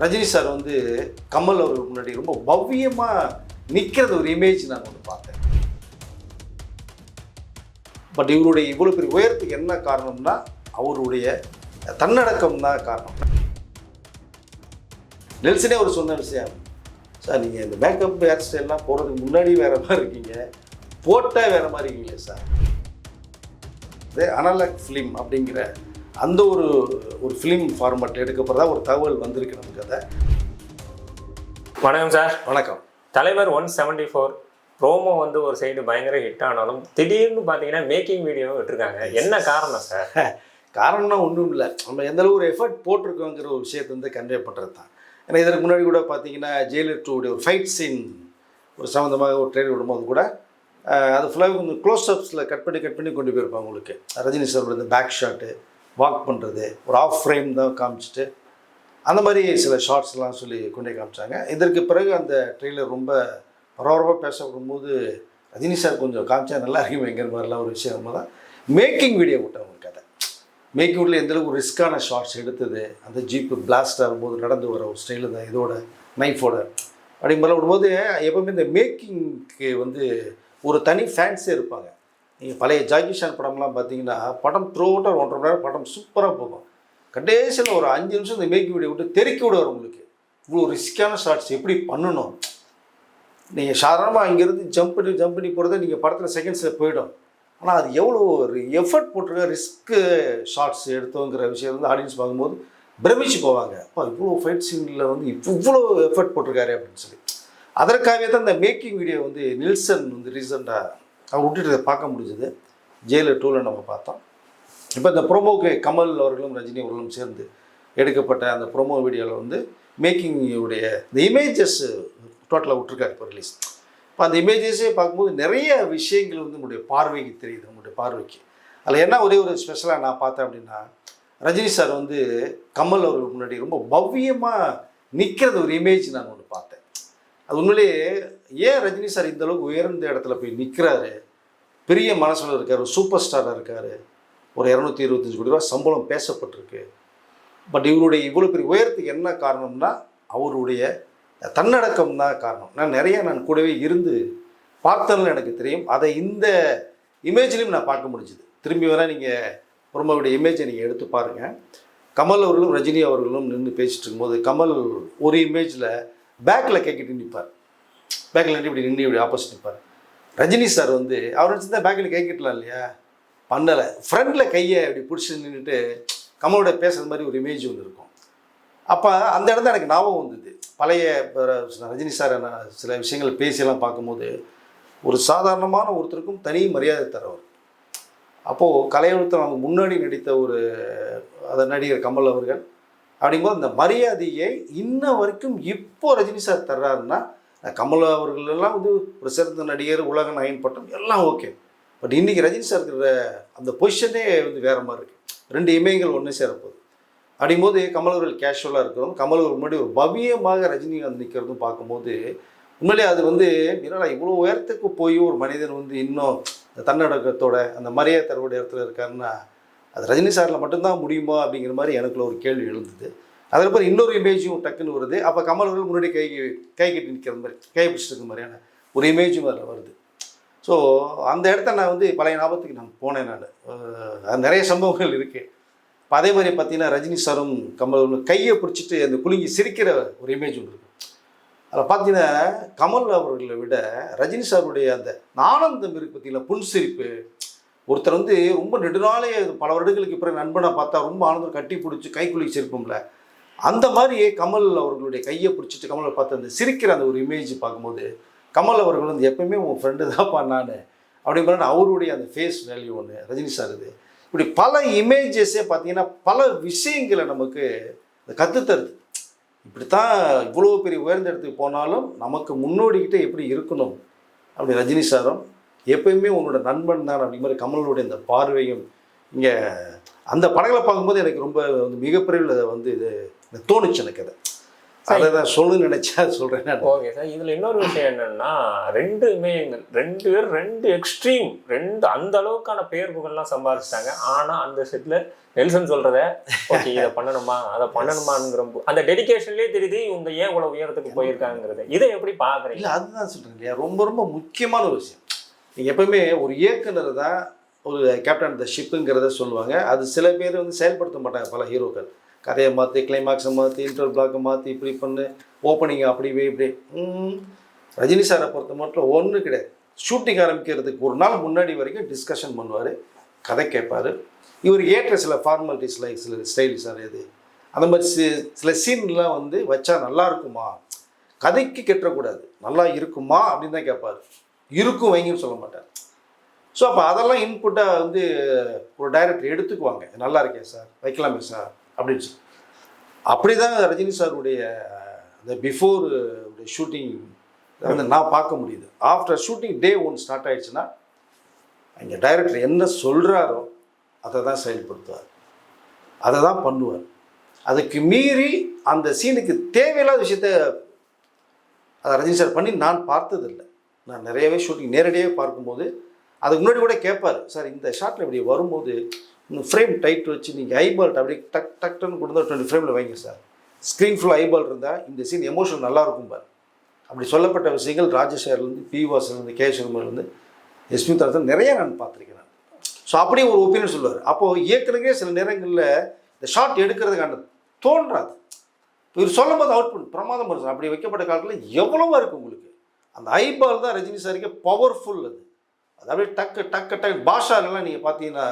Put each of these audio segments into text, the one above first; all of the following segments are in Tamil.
ரஜினி சார் வந்து கமல் அவர்களுக்கு முன்னாடி ரொம்ப பவ்யமாக நிற்கிறது ஒரு இமேஜ் நான் ஒன்று பார்த்தேன். பட் இவருடைய இவ்வளோ பெரிய உயரத்துக்கு என்ன காரணம்னா அவருடைய தன்னடக்கம் தான் காரணம். நெல்சனே ஒரு சொன்ன விஷயம், சார் நீங்கள் இந்த மேக்கப் ஹேர் ஸ்டைல்லாம் போகிறதுக்கு முன்னாடி வேறு மாதிரி இருக்கீங்க, போட்டால் வேறு மாதிரி இருக்கீங்களே சார். இது அனலாக் ஃபிலிம் அப்படிங்கிற அந்த ஒரு ஃபிலிம் ஃபார்மேட்டில் எடுக்கப்படுறதா ஒரு தகவல் வந்திருக்கு நமக்கு. அதை வணக்கம் சார். வணக்கம். தலைவர் 174 ப்ரோமோ வந்து ஒரு சைடு பயங்கர ஹிட் ஆனாலும் திடீர்னு பார்த்தீங்கன்னா மேக்கிங் வீடியோ விட்டுருக்காங்க. என்ன காரணம் சார்? காரணம்னா ஒன்றும் இல்லை, நம்ம எந்தளவு ஒரு எஃபர்ட் போட்டிருக்கோங்கிற ஒரு விஷயத்தை வந்து கன்வே பண்ணுறது தான். ஏன்னா இதற்கு முன்னாடி கூட பார்த்தீங்கன்னா ஜெயிலர் 2 ஒரு ஃபைட் சீன் ஒரு சம்மந்தமாக ஒரு ட்ரெயிலர் விடும்போது கூட அது ஃபுல்லாக கொஞ்சம் க்ளோஸ்அப்ஸில் கட் பண்ணி கொண்டு போயிருப்பாங்க. உங்களுக்கு ரஜினி சார் இந்த பேக் ஷாட்டு வாக் பண்ணுறது ஒரு ஆஃப் ஃப்ரேம் தான் காமிச்சிட்டு அந்த மாதிரி சில ஷார்ட்ஸ்லாம் சொல்லி கொண்டே காமிச்சாங்க. இதற்கு பிறகு அந்த ட்ரெய்லர் ரொம்ப பரபரப்பாக பேசப்படும் போது ரஜினி சார் கொஞ்சம் காமிச்சா நல்லா இருக்குமேங்கிற மாதிரிலாம் ஒரு விஷயம் தான் மேக்கிங் வீடியோ விட்டவங்க கதை. மேக்கிங் வீடியோவில் எந்தளவுக்கு ஒரு ரிஸ்க்கான ஷார்ட்ஸ் எடுத்தது, அந்த ஜீப்பு பிளாஸ்ட் ஆகும்போது நடந்து வர ஒரு ஸ்டைலு தான் இதோட நைஃபோட அப்படிங்கிற விடும்போது எப்போவுமே இந்த மேக்கிங்க்கு வந்து ஒரு தனி ஃபேன்ஸே இருப்பாங்க. நீங்கள் பழைய ஜாக்கி சான் படம்லாம் பார்த்தீங்கன்னா படம் த்ரூஅவுட்டாக 1.5 மணி நேரம் படம் சூப்பராக போகும். கடைசியில் ஒரு 5 நிமிஷம் இந்த மேக்கிங் வீடியோ விட்டு தெறிக்கி விடுவார். உங்களுக்கு இவ்வளோ ரிஸ்க்கான ஷார்ட்ஸ் எப்படி பண்ணணும், நீங்கள் சாதாரணமாக இங்கேருந்து ஜம்ப் பண்ணி போகிறத நீங்கள் படத்தில் செகண்ட்ஸில் போயிடும். ஆனால் அது எவ்வளோ ஒரு எஃபர்ட் போட்டிருக்க ரிஸ்க்கு ஷார்ட்ஸ் எடுத்தோங்கிற விஷயம் வந்து ஆடியன்ஸ் பார்க்கும்போது பிரமிச்சு போவாங்க. அப்போ இவ்வளோ ஃபைட் சீனில் வந்து இவ்வளோ எஃபர்ட் போட்டிருக்காரு அப்படின்னு சொல்லி. அதற்காகவே தான் இந்த மேக்கிங் வீடியோ வந்து நெல்சன் வந்து ரீசெண்டாக அவர் விட்டுட்டு பார்க்க முடிஞ்சது. ஜெயிலர் 2 நம்ம பார்த்தோம். இப்போ இந்த ப்ரோமோவுக்கு கமல் அவர்களும் ரஜினி அவர்களும் சேர்ந்து எடுக்கப்பட்ட அந்த ப்ரோமோ வீடியோவில் வந்து மேக்கிங்குடைய இந்த இமேஜஸ் டோட்டலாக விட்டுருக்காரு இப்போ ரிலீஸ். இப்போ அந்த இமேஜஸே பார்க்கும்போது நிறைய விஷயங்கள் வந்து நம்முடைய பார்வைக்கு தெரியுது. நம்முடைய பார்வைக்கு அதில் என்ன ஒரே ஒரு ஸ்பெஷலாக நான் பார்த்தேன் அப்படின்னா, ரஜினி சார் வந்து கமல் அவர்களுக்கு முன்னாடி ரொம்ப பவ்யமாக நிற்கிறது ஒரு இமேஜ் நான் ஒன்று பார்த்தேன். அது உண்மையிலேயே ஏன் ரஜினி சார் இந்த அளவுக்கு உயர்ந்த இடத்துல போய் நிற்கிறாரு, பெரிய மனசில் இருக்கார், ஒரு சூப்பர் ஸ்டாராக இருக்கார், ஒரு 225 கோடி ரூபா சம்பளம் பேசப்பட்டிருக்கு. பட் இவருடைய இவ்வளோ பெரிய உயரத்துக்கு என்ன காரணம்னா அவருடைய தன்னடக்கம் தான் காரணம். நான் கூடவே இருந்து பார்த்ததுன்னு எனக்கு தெரியும். அதை இந்த இமேஜ்லேயும் நான் பார்க்க முடிஞ்சுது. திரும்பி வேணால் நீங்கள் ப்ரோமோவுடைய இமேஜை நீங்கள் எடுத்து பாருங்கள். கமல் அவர்களும் ரஜினி அவர்களும் நின்று பேசிட்டு இருக்கும்போது கமல் ஒரு இமேஜில் பேக்கில் கைக்கிட்டு நிற்பார். பேக்கில் நின்று இப்படி நின்று இப்படி ஆப்போசிட் நிற்பார். ரஜினி சார் வந்து அவர் நினச்சிருந்தா பேக்கில் கை கட்டலாம் இல்லையா, பண்ணலை. ஃப்ரண்டில் கையை இப்படி பிடிச்சி நின்றுட்டு கமலோட பேசுகிற மாதிரி ஒரு இமேஜ் ஒன்று இருக்கும். அப்போ அந்த இடத்துல எனக்கு ஞாபகம் வந்தது. பழைய ரஜினி சார் சில விஷயங்கள் பேசியெல்லாம் பார்க்கும்போது ஒரு சாதாரணமான ஒருத்தருக்கும் தனி மரியாதை தரவர். அப்போது கலையுலகத்தில் அவங்க முன்னாடி நடித்த ஒரு நடிகர் கமல் அவர்கள் அப்படிங்கும்போது அந்த மரியாதையை இன்ன வரைக்கும் இப்போ ரஜினி சார் தர்றாருன்னா, கமல் அவர்கள் எல்லாம் வந்து ஒரு சிறந்த நடிகர், உலக நாயகன் பட்டம் எல்லாம் ஓகே. பட் இன்றைக்கி ரஜினி சார் இருக்கிற அந்த பொசிஷனே வந்து வேறு மாதிரி இருக்குது. 2 இமயங்கள் ஒன்று சேரப்போகுது. அப்படிங்கும்போது கமல் அவர்கள் கேஷுவலாக இருக்கிறோம், கமல் அவர்கள் முன்னாடி ஒரு பவ்யமாக ரஜினிகாந்த் நிற்கிறதும் பார்க்கும்போது உண்மையிலே அது வந்து என்னடா இவ்வளோ உயரத்துக்கு போய் ஒரு மனிதன் வந்து இன்னும் தன்னடக்கத்தோட அந்த மரியாதை தரவோட இடத்துல இருக்காருன்னா அது ரஜினி சாரில் மட்டும்தான் முடியுமா அப்படிங்கிற மாதிரி எனக்குள்ள ஒரு கேள்வி எழுந்தது. அதில் பிறகு இன்னொரு இமேஜும் டக்குன்னு வருது. அப்போ கமல் அவர்கள் முன்னாடி கை கட்டி நிற்கிற மாதிரி, கை பிடிச்சிட்டு இருக்கிற மாதிரியான ஒரு இமேஜும் அதில் வருது. ஸோ அந்த இடத்த நான் வந்து பழைய ஞாபகத்துக்கு நான் போனேன். அது நிறைய சம்பவங்கள் இருக்குது. இப்போ அதே மாதிரி பார்த்தீங்கன்னா ரஜினி சாரும் கமல் அவர்களும் கையை பிடிச்சிட்டு அந்த குலுங்கி சிரிக்கிற ஒரு இமேஜ் ஒன்று இருக்குது. அதில் பார்த்தீங்கன்னா கமல் அவர்களை விட ரஜினி சாருடைய அந்த ஆனந்தம் இருக்குது பார்த்தீங்கன்னா, புன்சிரிப்பு. ஒருத்தர் வந்து ரொம்ப நெடுநாளே பல வருடங்களுக்கு பிறகு நண்பனை பார்த்தா ரொம்ப ஆனந்தம் கட்டி பிடிச்சி கை குலுக்கி சிரிப்போம்ல, அந்த மாதிரியே கமல் அவர்களுடைய கையை பிடிச்சிட்டு கமலை பார்த்து அந்த சிரிக்கிற அந்த ஒரு இமேஜ் பார்க்கும்போது கமல் அவர்கள் வந்து எப்பவுமே உன் ஃப்ரெண்டு தான்ப்பா நான் அப்படிங்கிற அவருடைய அந்த ஃபேஸ் வேல்யூ ஒன்று ரஜினி சார் இது. இப்படி பல இமேஜஸே பார்த்தீங்கன்னா பல விஷயங்களை நமக்கு கற்றுத்தருது. இப்படித்தான் இவ்வளோ பெரிய உயர்ந்த இடத்துக்கு போனாலும் நமக்கு முன்னோடிக்கிட்டே எப்படி இருக்கணும் அப்படி ரஜினி சாரும் எப்பயுமே உன்னோட நண்பன் தான் அப்படிங்கிற மாதிரி கமலோடைய இந்த பார்வையும் இங்கே அந்த படங்களை பார்க்கும்போது எனக்கு ரொம்ப வந்து மிகப்பெரிய வந்து இது தோணுச்சு எனக்கு. அதை அதை தான் சொல்லணும்னு நினைச்சா சொல்கிறேன் நான். ஓகே சார், இதில் இன்னொரு விஷயம் என்னன்னா, ரெண்டு பேர் ரெண்டு எக்ஸ்ட்ரீம், அந்த அளவுக்கான பெயர் புகழ்லாம் சம்பாதிச்சிட்டாங்க. ஆனால் அந்த செட்டில் நெல்சன் சொல்கிறத ஓகே இதை பண்ணணுமா அதை பண்ணணுமாங்கிற அந்த டெடிகேஷன்லேயே தெரியுது இவங்க ஏன் இவ்வளோ உயரத்துக்கு போயிருக்காங்கிறது. இதை எப்படி பார்க்குறீங்க? இல்லை, அதுதான் சொல்கிறேன் இல்லையா, ரொம்ப ரொம்ப முக்கியமான ஒரு விஷயம். நீங்கள் எப்பவுமே ஒரு இயக்குனர் தான் ஒரு கேப்டன் த ஷிப்புங்கிறத சொல்லுவாங்க. அது சில பேர் வந்து செயல்படுத்த மாட்டாங்க. பல ஹீரோக்கள் கதையை மாற்றி, கிளைமாக்ஸை மாற்றி, இன்டர் பிளாக்கை மாற்றி, இப்படி பண்ணு, ஓப்பனிங் அப்படி இப்படி. ரஜினி சாரை பொறுத்த மட்டும் ஒன்றும் கிடையாது. ஷூட்டிங் ஆரம்பிக்கிறதுக்கு ஒரு நாள் முன்னாடி வரைக்கும் டிஸ்கஷன் பண்ணுவார், கதை கேட்பார். இவருக்கு ஏற்ற சில ஃபார்மாலிட்டிஸ் லைக் சில ஸ்டைலிஷ் இது அந்த மாதிரி சில சீன்லாம் வந்து வச்சா நல்லா இருக்குமா, கதைக்கு கெட்டக்கூடாது, நல்லா இருக்குமா அப்படின்னு தான் கேட்பார். இருக்கும் வைங்கன்னு சொல்ல மாட்டார். ஸோ அப்போ அதெல்லாம் இன்புட்டாக வந்து ஒரு டைரக்டர் எடுத்துக்குவாங்க. நல்லா இருக்கேன் சார், வைக்கலாமே சார் அப்படின்னு சொல்லி. அப்படி தான் ரஜினி சாருடைய அந்த பிஃபோர் ஷூட்டிங் வந்து நான் பார்க்க முடியுது. ஆஃப்டர் ஷூட்டிங் டே 1 ஸ்டார்ட் ஆகிடுச்சுன்னா அங்கே டைரக்டர் என்ன சொல்கிறாரோ அதை தான் செயல்படுத்துவார், அதை தான் பண்ணுவார். அதுக்கு மீறி அந்த சீனுக்கு தேவையில்லாத விஷயத்த அதை ரஜினி சார் பண்ணி நான் பார்த்ததில்லை. நான் நிறையவே ஷூட்டிங் நேரடியாக பார்க்கும்போது அதுக்கு முன்னாடி கூட கேட்பார், சார் இந்த ஷாட்டில் இப்படி வரும்போது ஃப்ரேம் டைட் வச்சு நீங்கள் ஐபால்ட் அப்படியே டக் டக்குன்னு கொடுத்தா 20 ஃப்ரேமில் வைங்க சார், ஸ்க்ரீன் ஃபுல்லாக ஐபால் இருந்தால் இந்த சீன் எமோஷன் நல்லா இருக்கும் பார். அப்படி சொல்லப்பட்ட விஷயங்கள் ராஜசேகர்லேருந்து, பி வாசன்லேருந்து, கே சர்மலேருந்து, எஸ்பி தரத்தில் நிறைய நான் பார்த்துருக்கேன். ஸோ அப்படியே ஒரு ஒப்பீனியன் சொல்லுவார். அப்போது இயக்குனரே சில நேரங்களில் இந்த ஷாட் எடுக்கிறதுக்கான தோன்றாது. இவர் சொல்லும் போது அவுட் பண்ணு பிரமாதம் பண்ணுறாங்க. அப்படி வைக்கப்பட்ட காலத்தில் எவ்வளவோ இருக்குது உங்களுக்கு. அந்த ஐபால் தான் ரஜினி சாருக்கே பவர்ஃபுல். அது அப்படியே டக்கு டக்கு டக்கு. பாஷாலெல்லாம் நீங்கள் பார்த்தீங்கன்னா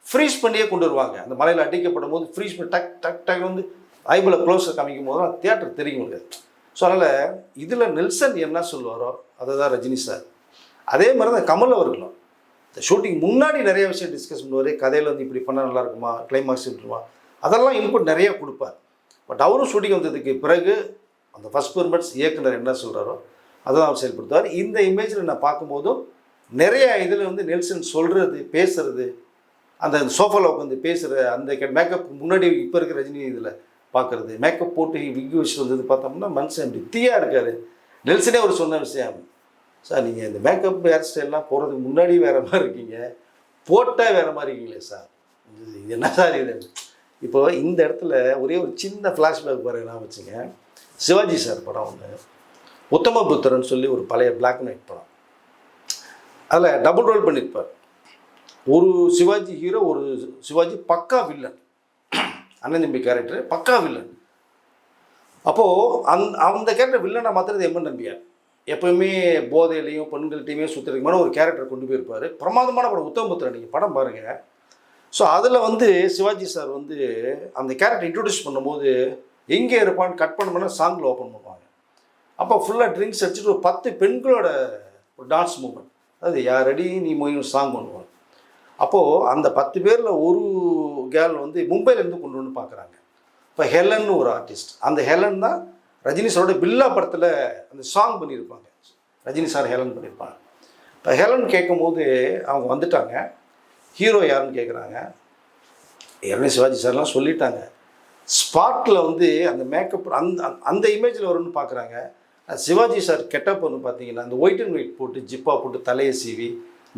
ஃப்ரீஸ் பண்ணியே கொண்டு வருவாங்க. அந்த மலையில் அடிக்கப்படும் போது ஃப்ரீஸ் பண்ணி டக் டக் டக் வந்து ஐபாலை க்ளோஸை காமிக்கும் போது தான் தியேட்டர் தெரியும் முடியாது. ஸோ அதனால் இதில் நெல்சன் என்ன சொல்லுவாரோ அதை தான் ரஜினி சார். அதே மாதிரி தான் கமல் அவர்களும் இந்த ஷூட்டிங் முன்னாடி நிறைய விஷயம் டிஸ்கஸ் பண்ணுவார். கதையில் வந்து இப்படி பண்ணால் நல்லா இருக்குமா, கிளைமாக்ஸ் இருக்குமா, அதெல்லாம் இன்புட் நிறைய கொடுப்பார். பட் அவரும் ஷூட்டிங் வந்ததுக்கு பிறகு அந்த ஃபஸ்ட் பெர்மெண்ட்ஸ் இயக்குனர் என்ன சொல்கிறாரோ அதை தான் அவர் செயல்படுத்துவார். இந்த இமேஜில் நான் பார்க்கும்போதும் நிறைய இதில் வந்து நெல்சன் சொல்கிறது, பேசுகிறது, அந்த சோஃபாவில் உட்காந்து பேசுகிற அந்த மேக்கப் முன்னாடி இப்போ இருக்கிற ரஜினி இதில் பார்க்குறது, மேக்கப் போட்டு விக்கு வச்சு வந்தது பார்த்தோம்னா மனுஷன் இப்படி தீயாக இருக்கார். நெல்சனே ஒரு சொன்ன விஷயம், சார் நீங்கள் இந்த மேக்கப் ஹேர் ஸ்டைல்லாம் போகிறதுக்கு முன்னாடி வேறு மாதிரி இருக்கீங்க, போட்டால் வேறு மாதிரி இருக்கீங்களே சார், இது என்ன சார் இது. இப்போ இந்த இடத்துல ஒரே ஒரு சின்ன ஃப்ளாஷ்பேக் பாருங்க. நான் வச்சுங்க, சிவாஜி சார் படம் ஒன்று உத்தமபுத்திரன் சொல்லி ஒரு பழைய பிளாக் அண்ட் ஒயிட் படம், அதில் டபுள் ரோல் பண்ணியிருப்பார். ஒரு சிவாஜி ஹீரோ, ஒரு சிவாஜி பக்கா வில்லன், அண்ணன் தம்பி கேரக்டர் பக்கா வில்லன். அப்போது அந்த கேரக்டர் வில்லனை மாத்திரது எம்என் நம்பியார். எப்போயுமே போதையிலையும் பெண்கள்கிட்டையுமே சுற்றுறதுக்கு ஒரு கேரக்டர் கொண்டு போயிருப்பார். பிரமாதமான படம் உத்தமபுத்திரன், நீங்கள் படம் பாருங்கள். ஸோ அதில் வந்து சிவாஜி சார் வந்து அந்த கேரக்டர் இன்ட்ரடியூஸ் பண்ணும்போது எங்கே இருப்பான்னு கட் பண்ணோம்னா சாங்கில் ஓப்பன் பண்ணுவாங்க. அப்போ ஃபுல்லாக ட்ரிங்க்ஸ் அடிச்சுட்டு ஒரு 10 பெண்களோட ஒரு டான்ஸ் மூமெண்ட், அதாவது யாரடி நீ மொயின் சாங் பண்ணுவாங்க. அப்போது அந்த 10 பேரில் ஒரு கேர்ள் வந்து மும்பையிலேருந்து கொண்டு வந்து பார்க்குறாங்க. இப்போ ஹெலன் ஒரு ஆர்டிஸ்ட், அந்த ஹெலன் தான் ரஜினி சாரோட பில்லா படத்தில் அந்த சாங் பண்ணியிருப்பாங்க. ரஜினி சார் ஹெலன் பண்ணியிருப்பாங்க. இப்போ ஹெலன் கேட்கும்போது அவங்க வந்துட்டாங்க, ஹீரோ யாருன்னு கேட்குறாங்க. ஏற்கனவே சிவாஜி சார்லாம் சொல்லிட்டாங்க. ஸ்பாட்டில் வந்து அந்த மேக்கப் அந்த இமேஜில் வரும்னு பார்க்குறாங்க. சிவாஜி சார் கெட்டப் வந்து பார்த்தீங்கன்னா அந்த ஒயிட் அண்ட் ஒயிட் போட்டு ஜிப்பா போட்டு தலையை சீவி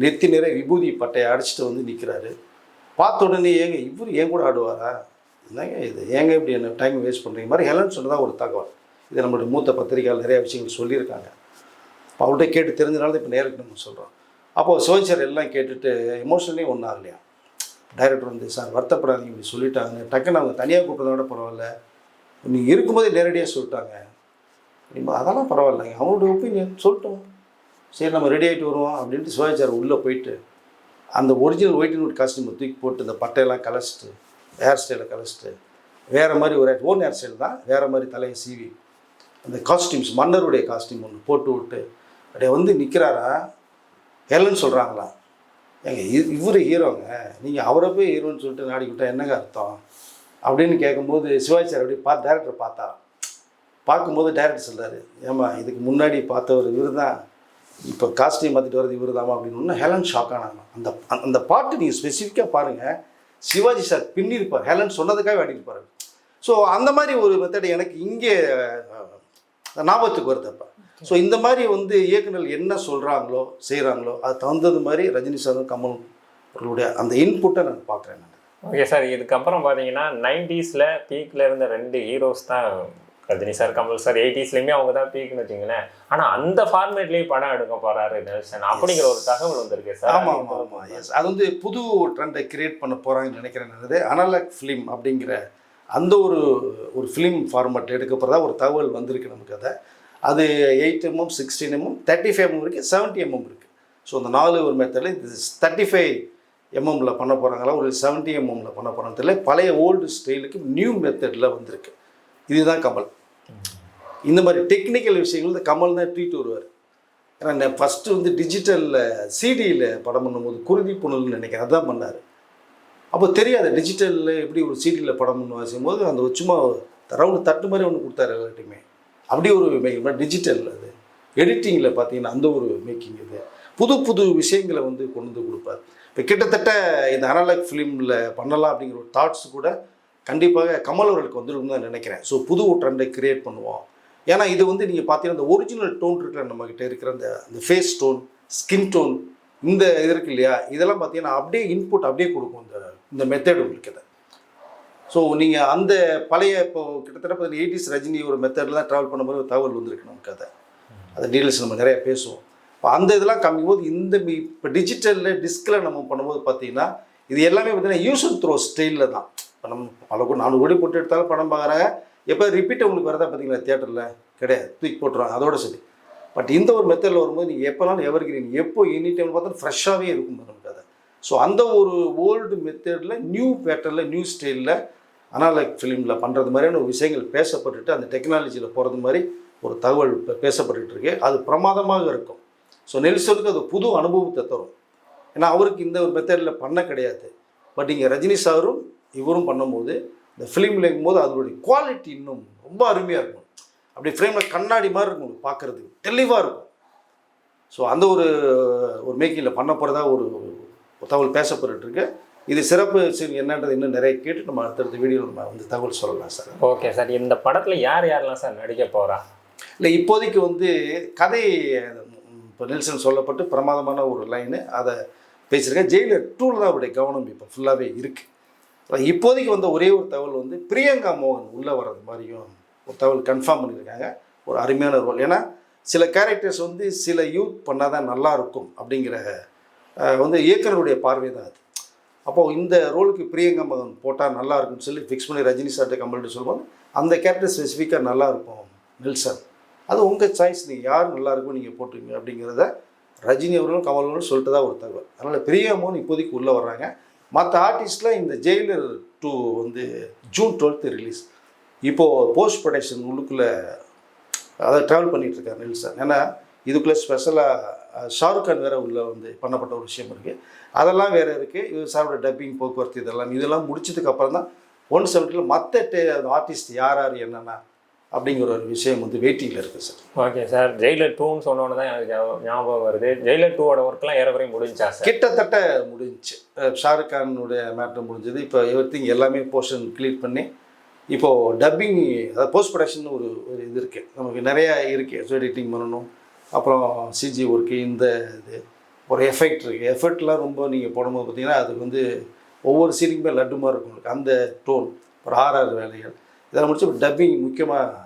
நெத்தி நிறைய விபூதி பட்டையை அடிச்சுட்டு வந்து நிற்கிறாரு. பார்த்த உடனே ஏங்க இவர் ஏன் கூட ஆடுவாரா, என்னங்க இது, ஏங்க இப்படி என்ன டைம் வேஸ்ட் பண்ணுறீங்க மாதிரி ஹெலன் சொன்னதாக ஒரு தகவல். இது நம்மளுடைய மூத்த பத்திரிகையால் நிறையா விஷயங்கள் சொல்லியிருக்காங்க. இப்போ அவர்கிட்ட கேட்டு தெரிஞ்சனால இப்போ நேருக்கு நம்ம சொல்கிறோம். அப்போது சிவாஜி சார் எல்லாம் கேட்டுட்டு எமோஷனலே ஒன்றும் ஆகலையா. டைரக்டர் வந்து சார் வருத்தப்படாதீங்க, இப்படி சொல்லிட்டாங்க, டக்குன்னு அவங்க தனியாக கூப்பிட்றத விட பரவாயில்ல, நீங்கள் இருக்கும்போதே நேரடியாக சொல்லிட்டாங்க, அதெல்லாம் பரவாயில்லைங்க, அவங்களோட ஒப்பீனியன் சொல்லிட்டோம், சரி நம்ம ரெடி ஆகிட்டு வருவோம் அப்படின்ட்டு சிவாஜி சார் உள்ளே போயிட்டு அந்த ஒரிஜினல் ஒயிட் அண்ட் ஒயிட் காஸ்டியூமை தூக்கி போட்டு இந்த பட்டையெல்லாம் கலைச்சிட்டு ஹேர் ஸ்டைலை கலைச்சிட்டு வேறு மாதிரி ஒரு ஓன் ஹேர் ஸ்டைல் தான், வேறு மாதிரி தலையை சீவி அந்த காஸ்டியூம்ஸ் மன்னருடைய காஸ்டியூம் ஒன்று போட்டு விட்டு அப்படியே வந்து நிற்கிறாரா. ஹெலன் சொல்கிறாங்களா, ஏங்க இவர் ஹீரோங்க, நீங்கள் அவரை போய் ஹீரோன்னு சொல்லிட்டு நாடி விட்டால் என்னங்க அர்த்தம் அப்படின்னு கேட்கும்போது சிவாஜி சார் அப்படி டேரக்டர் பார்த்தாராம். பார்க்கும்போது டேரக்டர் சொல்கிறாரு, ஏம்மா இதுக்கு முன்னாடி பார்த்தவர் இவர் தான், இப்போ காஸ்டியூம் மாற்றிட்டு வர்றது இவர் தாமா அப்படின்னு. ஹெலன் ஷாக் ஆனாங்க. அந்த பாட்டு நீங்கள் ஸ்பெசிஃபிக்காக பாருங்கள், சிவாஜி சார் பின்னிருப்பார், ஹெலன் சொன்னதுக்காக வேண்டியிருப்பார். ஸோ அந்த மாதிரி ஒரு மெத்தட் எனக்கு இங்கே ஞாபகத்துக்கு வருது அப்போ. ஸோ இந்த மாதிரி வந்து இயக்குநர்கள் என்ன சொல்கிறாங்களோ செய்கிறாங்களோ அது தகுந்தது மாதிரி ரஜினி சாரும் கமல் அவர்களுடைய அந்த இன்புட்டை நான் பார்க்குறேன். நான் ஓகே சார், இதுக்கப்புறம் பார்த்தீங்கன்னா 90s பீக்கில் இருந்த 2 ஹீரோஸ் தான் ரஜினி சார், கமல் சார். 80sலையுமே அவங்க தான் பீக்னு வச்சுங்களேன். ஆனால் அந்த ஃபார்மேட்லேயே படம் எடுக்க போகிறாரு நெல்சன் அப்படிங்கிற ஒரு தகவல் வந்திருக்கு சார். ஆமாம் ஆமாம் ஆமாம் எஸ். அது வந்து புது ட்ரெண்டை கிரியேட் பண்ண போகிறாங்கன்னு நினைக்கிறேன். அனலாக் ஃபிலிம் அப்படிங்கிற அந்த ஒரு ஃபிலிம் ஃபார்மேட் எடுக்க போகிறதா ஒரு தகவல் வந்திருக்கு நமக்கு. அது 8mm 16mm 35mm இருக்குது, 70mm இருக்குது. ஸோ அந்த 4 ஒரு மெத்தடில் இது 35mm பண்ண போகிறாங்களா ஒரு 70mm பண்ண போகிறாங்க தெரியல. பழைய ஓல்டு ஸ்டைலுக்கு நியூ மெத்தடில் வந்திருக்கு. இதுதான் கமல். இந்த மாதிரி டெக்னிக்கல் விஷயங்கள் இந்த கமல் தான் ட்ரீட் வருவார். ஏன்னா ஃபஸ்ட்டு வந்து டிஜிட்டலில் சிடியில் படம் பண்ணும்போது குருதி புனல்னு நினைக்கிறேன் அதுதான் பண்ணார். அப்போ தெரியாது டிஜிட்டலில் எப்படி ஒரு சிடியில் படம் பண்ண செய்யும்போது அந்த சும்மா ரவுண்டு தட்டு மாதிரி ஒன்று கொடுத்தாரு எல்லாத்தையுமே. அப்படி ஒரு மேக்கிங் டிஜிட்டல். அது எடிட்டிங்கில் பார்த்தீங்கன்னா அந்த ஒரு மேக்கிங். இது புது புது விஷயங்களை வந்து கொண்டு வந்து கொடுப்பார். இப்போ கிட்டத்தட்ட இந்த அனலாக் ஃபிலிமில் பண்ணலாம் அப்படிங்கிற ஒரு தாட்ஸ் கூட கண்டிப்பாக கமல் அவர்களுக்கு வந்துருக்குன்னு தான் நினைக்கிறேன். ஸோ புது ட்ரெண்டை கிரியேட் பண்ணுவோம். ஏன்னா இது வந்து நீங்கள் பார்த்தீங்கன்னா இந்த ஒரிஜினல் டோன் இருக்கிற நம்மக்கிட்ட இருக்கிற அந்த ஃபேஸ் டோன், ஸ்கின் டோன், இந்த இது இருக்கு இல்லையா, இதெல்லாம் பார்த்தீங்கன்னா அப்படியே இன்புட் அப்படியே கொடுக்கும் இந்த மெத்தட் உங்களுக்கு. இதை ஸோ நீங்கள் அந்த பழைய இப்போ கிட்டத்தட்ட 80s ரஜினி ஒரு மெத்தடில் தான் ட்ராவல் பண்ணும்போது ஒரு தகவல் வந்திருக்கு நமக்கு. அதை டீட்டெயில்ஸ் நம்ம நிறையா பேசுவோம். இப்போ அந்த இதெல்லாம் கம்மிக்கும் போது இந்த இப்போ டிஜிட்டலில் டிஸ்கில் நம்ம பண்ணும்போது பார்த்தீங்கன்னா இது எல்லாமே பார்த்தீங்கன்னா யூஸ் அண்ட் த்ரோ ஸ்டைலில் தான். இப்போ நம்ம பல கோடி 4 கோடி போட்டு எடுத்தாலும் படம் பார்க்குறாங்க. எப்போ ரிப்பீட் உங்களுக்கு வரதா பார்த்தீங்களா தியேட்டரில் கிடையாது, தூக்கி போட்டுருவாங்க அதோட சரி. பட் இந்த ஒரு மெத்தடில் வரும்போது நீங்கள் எப்போனாலும் எவர்கிரீன் எப்போ எனி டைம் பார்த்தா ஃப்ரெஷ்ஷாகவே இருக்கும் நமக்கு. ஸோ அந்த ஒரு ஓல்டு மெத்தடில் நியூ பேட்டர்னில் நியூ ஸ்டைலில் அனலாக் ஃபிலிமில் பண்ணுறது மாதிரியான ஒரு விஷயங்கள் பேசப்பட்டுட்டு அந்த டெக்னாலஜியில் போகிறது மாதிரி ஒரு தகவல் இப்போ பேசப்பட்டுட்டு இருக்கு. அது பிரமாதமாக இருக்கும். ஸோ நெல்சனுக்கு அது புது அனுபவத்தை தரும். ஏன்னா அவருக்கு இந்த ஒரு மெத்தடில் பண்ண கிடையாது. பட் இங்கே ரஜினி சாரும் இவரும் பண்ணும்போது இந்த ஃபிலிமில் இருக்கும்போது அதனுடைய குவாலிட்டி இன்னும் ரொம்ப அருமையாக இருக்கும். அப்படி ஃப்ரேமில் கண்ணாடி மாதிரி இருக்கும் உங்களுக்கு பார்க்குறதுக்கு, தெளிவாக இருக்கும். ஸோ அந்த ஒரு மேக்கிங்கில் பண்ண போகிறதா ஒரு தகவல் பேசப்பட்டுருக்கு. இது சிறப்பு என்னன்றது இன்னும் நிறைய கேட்டு நம்ம அடுத்தடுத்த வீடியோவில் நம்ம வந்து தகவல் சொல்லலாம் சார். ஓகே சார், இந்த படத்தில் யாரெல்லாம் சார் நடிக்க போகிறா? இல்லை இப்போதைக்கு வந்து கதை இப்போ நெல்சன் சொல்லப்பட்டு பிரமாதமான ஒரு லைனு அதை பேசியிருக்கேன். ஜெயிலர் 2 தான் அவருடைய கவனம் இப்போ ஃபுல்லாகவே இருக்குது. இப்போதைக்கு வந்த ஒரே ஒரு தகவல் வந்து பிரியங்கா மோகன் உள்ளே வர்றது மாதிரியும் ஒரு தகவல் கன்ஃபார்ம் பண்ணியிருக்காங்க. ஒரு அருமையான ரோல். ஏன்னா சில கேரக்டர்ஸ் வந்து சில யூத் பண்ணால் தான் நல்லாயிருக்கும் அப்படிங்கிற வந்து இயக்குனருடைய பார்வை தான் அது. அப்போது இந்த ரோலுக்கு பிரியங்கா மோகன் போட்டால் நல்லா இருக்கும்னு சொல்லி ஃபிக்ஸ் பண்ணி ரஜினி சார்ட்ட கம்பல்ட்டு சொல்லும்போது அந்த கேரக்டர் ஸ்பெசிஃபிக்காக நல்லாயிருக்கும் நெல்சன், அது உங்கள் சாய்ஸ், நீங்கள் யார் நல்லாயிருக்கும் நீங்கள் போட்டுருங்க அப்படிங்கிறத ரஜினி அவர்களும் கமல் அவர்களும் சொல்லிட்டு தான் ஒரு தகவல். அதனால் பிரியங்கா மோகன் இப்போதைக்கு உள்ளே வர்றாங்க. மற்ற ஆர்டிஸ்ட்லாம் இந்த ஜெயிலர் 2 வந்து ஜூன் 12 ரிலீஸ். இப்போது போஸ்ட் ப்ரொடக்ஷன் உள்ளுக்குள்ளே அதை ட்ராவல் பண்ணிகிட்ருக்கார் நெல்சன். ஏன்னா இதுக்குள்ளே ஸ்பெஷலாக ஷாருக் கான் வேறு உள்ளே வந்து பண்ணப்பட்ட ஒரு விஷயம் இருக்குது. அதெல்லாம் வேறு இருக்குது. இது சாரோட டப்பிங், போக்குவரத்து இதெல்லாம் முடிச்சதுக்கப்புறம் தான் 170 மற்ற ஆர்டிஸ்ட் யார் யார் என்னென்னா அப்படிங்கிற ஒரு விஷயம் வந்து வெயிட்டிங்கில் இருக்குது சார். ஓகே சார், ஜெயிலர் 2ன்னு சொன்னோன்னு தான் எனக்கு ஞாபகம் வருது. ஜெயிலர் 2ஓட ஒர்க்லாம் ஏறக்குறைய முடிஞ்சா சார்? கிட்டத்தட்ட முடிஞ்சு. ஷாருக் கானுடைய மேட்டர் முடிஞ்சது. இப்போ எவ்ரிதிங் எல்லாமே போர்ஷன் கிளியர் பண்ணி இப்போது டப்பிங், அதாவது போஸ்ட் ப்ரொடக்ஷன் ஒரு இது இருக்குது நமக்கு நிறையா இருக்குது. ஸோ எடிட்டிங் பண்ணணும், அப்புறம் சிஜி ஒர்க்கு, இந்த இது ஒரு எஃபெக்ட் இருக்குது. எஃபெக்ட்லாம் ரொம்ப நீங்கள் போடும்போது பார்த்தீங்கன்னா அதுக்கு வந்து ஒவ்வொரு சீனுக்குமே லட்டு மாதிரி இருக்கும் உங்களுக்கு. அந்த டோன், ஒரு ஆர்ஆர் வேலைகள் இதெல்லாம் முடிச்சு டப்பிங் முக்கியமாக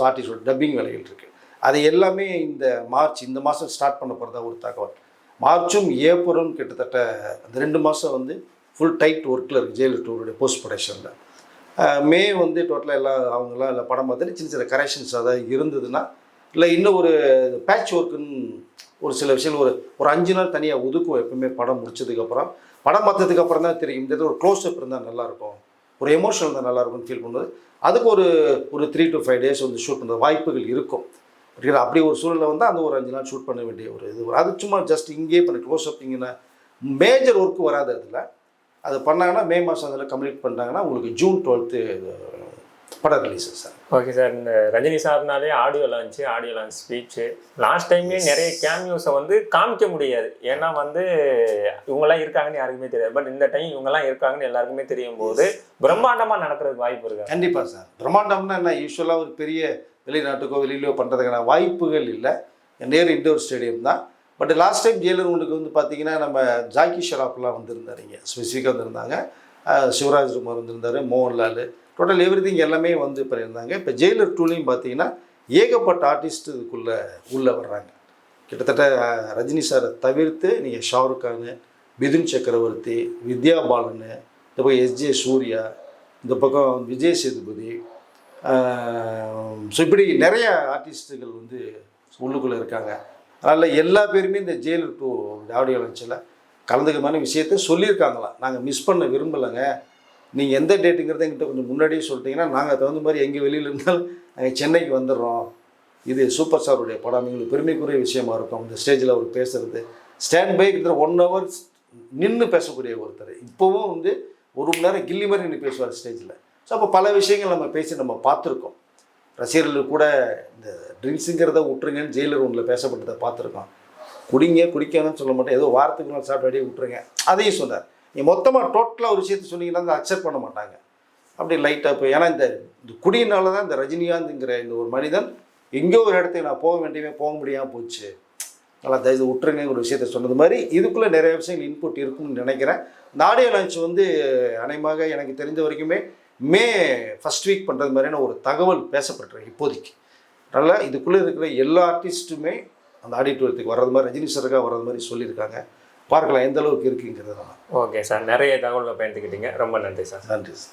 ஆர்டிஸ்டோட டப்பிங் வேலைகள் இருக்குது. அது எல்லாமே இந்த மாதம் ஸ்டார்ட் பண்ண போகிறதா ஒரு தகவல். மார்ச்சும் ஏப்ரலும் கிட்டத்தட்ட அந்த 2 மாதம் வந்து ஃபுல் டைட் ஒர்க்கில் இருக்குது ஜெயிலர் 2 போஸ்ட் ப்ரொடக்ஷனில். மே வந்து டோட்டலாக எல்லாம் அவங்களாம் இல்லை படம் பார்த்துட்டு சின்ன சின்ன கரெக்ஷன்ஸ் அதாவது இருந்ததுன்னா, இல்லை இன்னும் ஒரு பேட்ச் ஒர்க்குன்னு ஒரு சில விஷயங்கள் ஒரு 5 நாள் தனியாக ஒதுக்குவோம் எப்பவுமே. படம் முடிச்சதுக்கப்புறம், படம் பார்த்ததுக்கப்புறம் தான் தெரியும் இந்த ஒரு க்ளோஸ்அப் இருந்தால் நல்லாயிருக்கும், ஒரு எமோஷனல் இருந்தால் நல்லாயிருக்கும்னு ஃபீல் பண்ணும்போது அதுக்கு ஒரு 3 to 5 days வந்து ஷூட் பண்ணுற வாய்ப்புகள் இருக்கும். அப்படி ஒரு சூழ்நிலை வந்து அந்த ஒரு 5 நாள் ஷூட் பண்ண வேண்டிய ஒரு இது. அது சும்மா ஜஸ்ட் இங்கேயே பண்ணி க்ளோஸ்அப் இங்கன்னா மேஜர் ஒர்க்கு வராது. அதில் அது பண்ணாங்கன்னா மே மாதம் அதில் கம்ப்ளீட் பண்ணிட்டாங்கன்னா உங்களுக்கு ஜூன் 12 படம் ரிலீஸ் சார். Okay sir. இந்த ரஜினி சார்னாலே ஆடியோ லான்ச் ஸ்பீச்சு லாஸ்ட் டைமே நிறைய கேமியோஸை வந்து காமிக்க முடியாது. ஏன்னா வந்து இவங்கெல்லாம் இருக்காங்கன்னு யாருக்குமே தெரியாது. பட் இந்த டைம் இவங்கெல்லாம் இருக்காங்கன்னு எல்லாருக்குமே தெரியும் போது பிரம்மாண்டமாக நடக்கிறதுக்கு வாய்ப்பு இருக்கு. கண்டிப்பாக சார். பிரம்மாண்டம்னா என்ன, யூஸ்வலாக ஒரு பெரிய வெளிநாட்டுக்கோ வெளியிலோ பண்ணுறதுக்கான வாய்ப்புகள் இல்லை. நேரு இண்டோர் ஸ்டேடியம் தான். பட் லாஸ்ட் டைம் ஜெயிலர் ஒன்றுக்கு வந்து பார்த்தீங்கன்னா நம்ம ஜாக்கி ஷெராப்லாம் வந்திருந்தாருங்க, ஸ்பெசிஃபிக்காக வந்திருந்தாங்க. சிவராஜ் குமார் வந்திருந்தார், மோகன்லால், டோட்டல் எவ்ரிதிங் எல்லாமே வந்து பண்ணியிருந்தாங்க. இப்போ ஜெயிலர் 2லையும் பார்த்தீங்கன்னா ஏகப்பட்ட ஆர்டிஸ்ட் இதுக்குள்ளே உள்ளே வர்றாங்க. கிட்டத்தட்ட ரஜினி சாரை தவிர்த்து நீங்கள் ஷாருக் கான், மிதுன் சக்கரவர்த்தி, வித்யா பாலன், இந்த பக்கம் எஸ்ஜே சூர்யா, இந்த பக்கம் விஜய் சேதுபதி, ஸோ இப்படி நிறைய ஆர்டிஸ்ட்டுகள் வந்து உள்ளுக்குள்ளே இருக்காங்க. அதனால் எல்லா பேருமே இந்த ஜெயிலர் 2 ஆடியோ லான்ச்சில் கலந்துக்கமான விஷயத்த சொல்லியிருக்காங்களாம். நாங்கள் மிஸ் பண்ண விரும்பலைங்க, நீங்கள் எந்த டேட்டுங்கிறத எங்கிட்ட கொஞ்சம் முன்னாடியே சொல்லிட்டீங்கன்னா நாங்கள் தகுந்த மாதிரி எங்கே வெளியில் இருந்தாலும் நாங்கள் சென்னைக்கு வந்துடுறோம். இது சூப்பர் ஸ்டாருடைய படம், எங்களுக்கு பெருமைக்குரிய விஷயமா இருக்கும். இந்த ஸ்டேஜில் அவர் பேசுகிறது ஸ்டாண்ட் பை கிட்ட 1 hour நின்று பேசக்கூடிய ஒருத்தர். இப்போவும் வந்து 1 மணி நேரம் கில்லி மாதிரி நின்று பேசுவார் ஸ்டேஜில். ஸோ அப்போ பல விஷயங்கள் நம்ம பேசி நம்ம பார்த்துருக்கோம். ரசிகர்கள் கூட இந்த ட்ரிங்க்ஸுங்கிறத விட்டுருங்கன்னு ஜெயிலர் 1ல் பேசப்பட்டதை பார்த்துருக்கோம். குடிக்கணும்னு சொல்ல மாட்டேன், ஏதோ வாரத்துக்கு நாள் சாப்பிட்டு அப்படியே விட்டுருங்க அதையும் சொன்னார். நீங்கள் மொத்தமாக டோட்டலாக ஒரு விஷயத்தை சொன்னீங்கன்னா அதை அக்செப்ட் பண்ண மாட்டாங்க. அப்படி லைட்டாக போய், ஏன்னா இந்த குடியினால தான் இந்த ரஜினிகாந்த்ங்கிற இந்த ஒரு மனிதன் எங்கேயோ ஒரு இடத்துக்கு நான் போக போக முடியாமல் போச்சு, நல்லா தயவு விட்டுருங்கிற ஒரு விஷயத்த சொன்னது மாதிரி இதுக்குள்ளே நிறைய விஷயங்கள் இன்புட் இருக்குன்னு நினைக்கிறேன். இந்த ஆடியோ லான்ச் வந்து அநேகமாக எனக்கு தெரிஞ்ச வரைக்குமே மே 1st வீக் பண்ணுறது மாதிரியான ஒரு தகவல் பேசப்பட்டிருக்கு இப்போதைக்கு. அதனால் இதுக்குள்ளே இருக்கிற எல்லா ஆர்டிஸ்ட்டுமே அந்த ஆடிட்டோரியத்துக்கு வர்றது மாதிரி, ரஜினி சருக்காக வர்றது மாதிரி சொல்லியிருக்காங்க. பார்க்கலாம் எந்த அளவுக்கு இருக்குங்கிறது. ஓகே சார், நிறைய தகவலை பயந்துக்கிட்டீங்க. ரொம்ப நன்றி சார். நன்றி சார்.